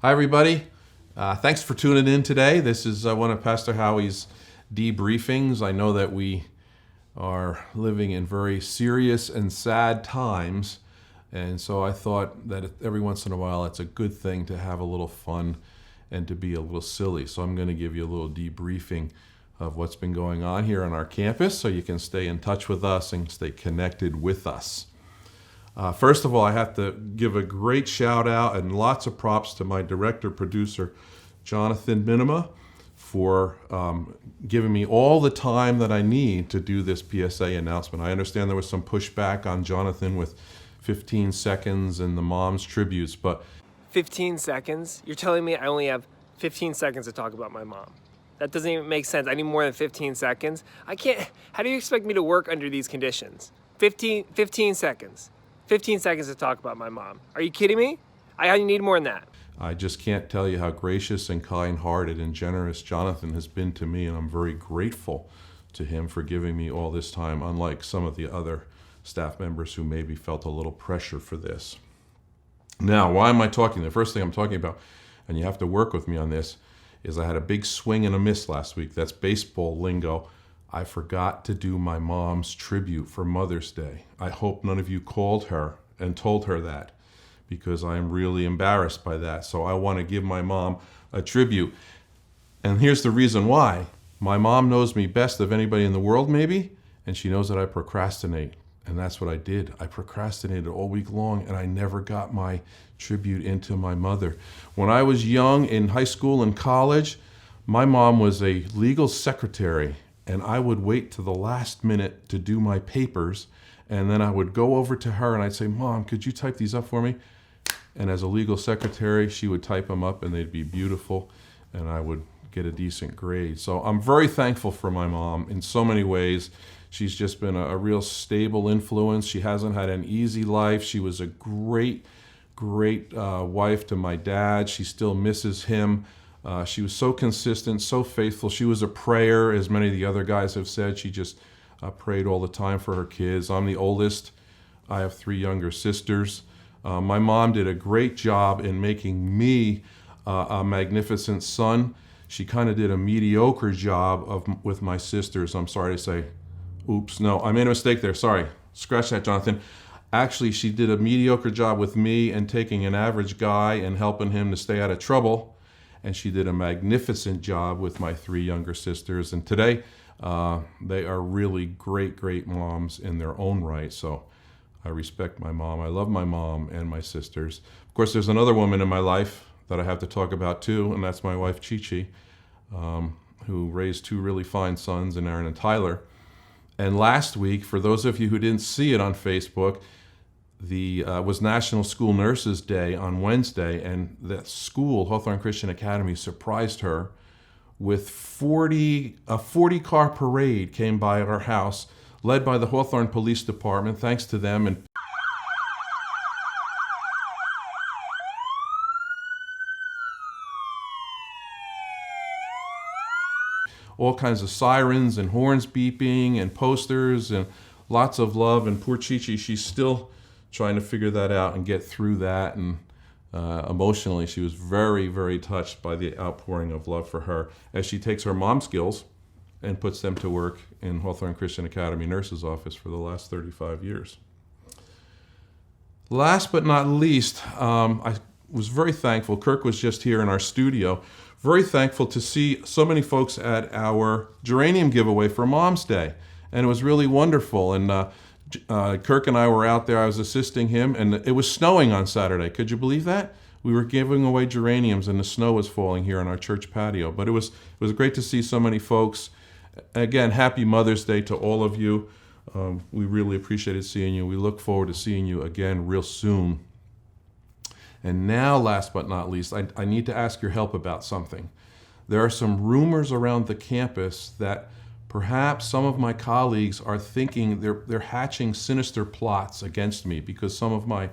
Hi, everybody. Thanks for tuning in today. This is one of Pastor Howie's debriefings. I know that we are living in very serious and sad times, and so I thought that every once in a while it's a good thing to have a little fun and to be a little silly. So I'm going to give you a little debriefing of what's been going on here on our campus so you can stay in touch with us and stay connected with us. First of all, I have to give a great shout out and lots of props to my director, producer, Jonathan Minima, for giving me all the time that I need to do this PSA announcement. I understand there was some pushback on Jonathan with 15 seconds and the mom's tributes, but 15 seconds? You're telling me I only have 15 seconds to talk about my mom? That doesn't even make sense. I need more than 15 seconds. I can't. How do you expect me to work under these conditions? 15 seconds. 15 seconds to talk about my mom. Are you kidding me? I need more than that. I just can't tell you how gracious and kind-hearted and generous Jonathan has been to me, and I'm very grateful to him for giving me all this time, unlike some of the other staff members who maybe felt a little pressure for this. Now, why am I talking? The first thing I'm talking about, and you have to work with me on this, is I had a big swing and a miss last week. That's baseball lingo. I forgot to do my mom's tribute for Mother's Day. I hope none of you called her and told her that, because I am really embarrassed by that. So I want to give my mom a tribute. And here's the reason why. My mom knows me best of anybody in the world, maybe, and she knows that I procrastinate. And that's what I did. I procrastinated all week long, and I never got my tribute into my mother. When I was young in high school and college, my mom was a legal secretary, and I would wait to the last minute to do my papers, and then I would go over to her and I'd say, "Mom, could you type these up for me?" And as a legal secretary, she would type them up and they'd be beautiful, and I would get a decent grade. So I'm very thankful for my mom in so many ways. She's just been a real stable influence. She hasn't had an easy life. She was a great wife to my dad. She still misses him. She was so consistent, so faithful. She was a prayer, as many of the other guys have said. She just prayed all the time for her kids. I'm the oldest. I have 3 younger sisters. My mom did a great job in making me a magnificent son. She kind of did a mediocre job with my sisters. I'm sorry to say. Oops, no, I made a mistake there. Sorry. Scratch that, Jonathan. Actually, she did a mediocre job with me and taking an average guy and helping him to stay out of trouble. And she did a magnificent job with my 3 younger sisters. And today, they are really great moms in their own right. So I respect my mom. I love my mom and my sisters. Of course, there's another woman in my life that I have to talk about too, and that's my wife, Chi-Chi, who raised 2 really fine sons, in Aaron and Tyler. And last week, for those of you who didn't see it on Facebook, was National School Nurses Day on Wednesday, and the school, Hawthorne Christian Academy, surprised her with a 40-car parade came by our house, led by the Hawthorne Police Department. Thanks to them, and all kinds of sirens and horns beeping and posters and lots of love. And poor Chi-Chi, she's still trying to figure that out and get through that. And emotionally, she was very touched by the outpouring of love for her as she takes her mom skills and puts them to work in Hawthorne Christian Academy nurse's office for the last 35 years. Last but not least, I was very thankful. Kirk was just here in our studio. Very thankful to see so many folks at our geranium giveaway for Mom's Day. And it was really wonderful. And Kirk and I were out there. I was assisting him, and it was snowing on Saturday. Could you believe that? We were giving away geraniums, and the snow was falling here on our church patio. But it was great to see so many folks. Again, happy Mother's Day to all of you. We really appreciated seeing you. We look forward to seeing you again real soon. And now, last but not least, I need to ask your help about something. There are some rumors around the campus that perhaps some of my colleagues are thinking they're hatching sinister plots against me because some of my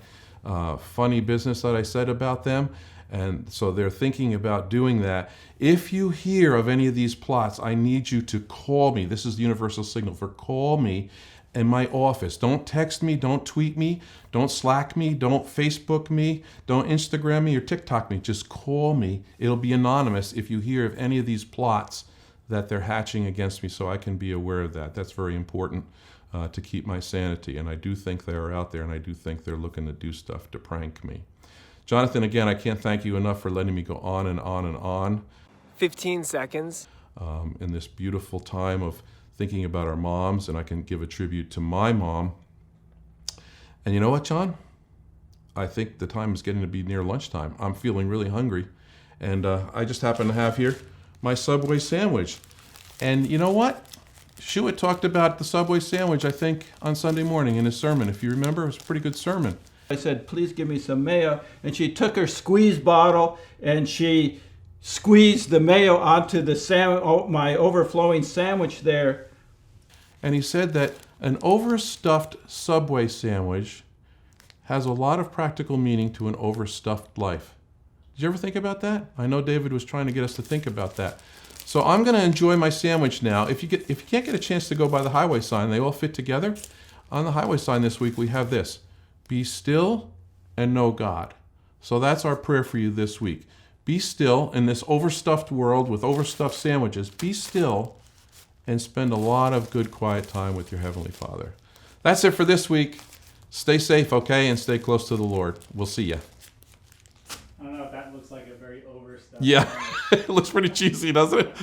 funny business that I said about them. And so they're thinking about doing that. If you hear of any of these plots, I need you to call me. This is the universal signal for call me in my office. Don't text me, don't tweet me, don't Slack me, don't Facebook me, don't Instagram me or TikTok me. Just call me. It'll be anonymous if you hear of any of these plots that they're hatching against me, so I can be aware of that. That's very important to keep my sanity. And I do think they are out there, and I do think they're looking to do stuff to prank me. Jonathan, again, I can't thank you enough for letting me go on and on and on. 15 seconds. In this beautiful time of thinking about our moms, and I can give a tribute to my mom. And you know what, John? I think the time is getting to be near lunchtime. I'm feeling really hungry, and I just happen to have here my Subway sandwich. And you know what? Shuett talked about the Subway sandwich, I think, on Sunday morning in his sermon. If you remember, it was a pretty good sermon. I said, please give me some mayo. And she took her squeeze bottle and she squeezed the mayo onto the my overflowing sandwich there. And he said that an overstuffed Subway sandwich has a lot of practical meaning to an overstuffed life. Did you ever think about that? I know David was trying to get us to think about that. So I'm going to enjoy my sandwich now. If you can't get a chance to go by the highway sign, they all fit together. On the highway sign this week, we have this: be still and know God. So that's our prayer for you this week. Be still in this overstuffed world with overstuffed sandwiches. Be still and spend a lot of good, quiet time with your Heavenly Father. That's it for this week. Stay safe, okay, and stay close to the Lord. We'll see you. I don't know if that looks like a very overstuffed. Yeah, it looks pretty cheesy, doesn't it?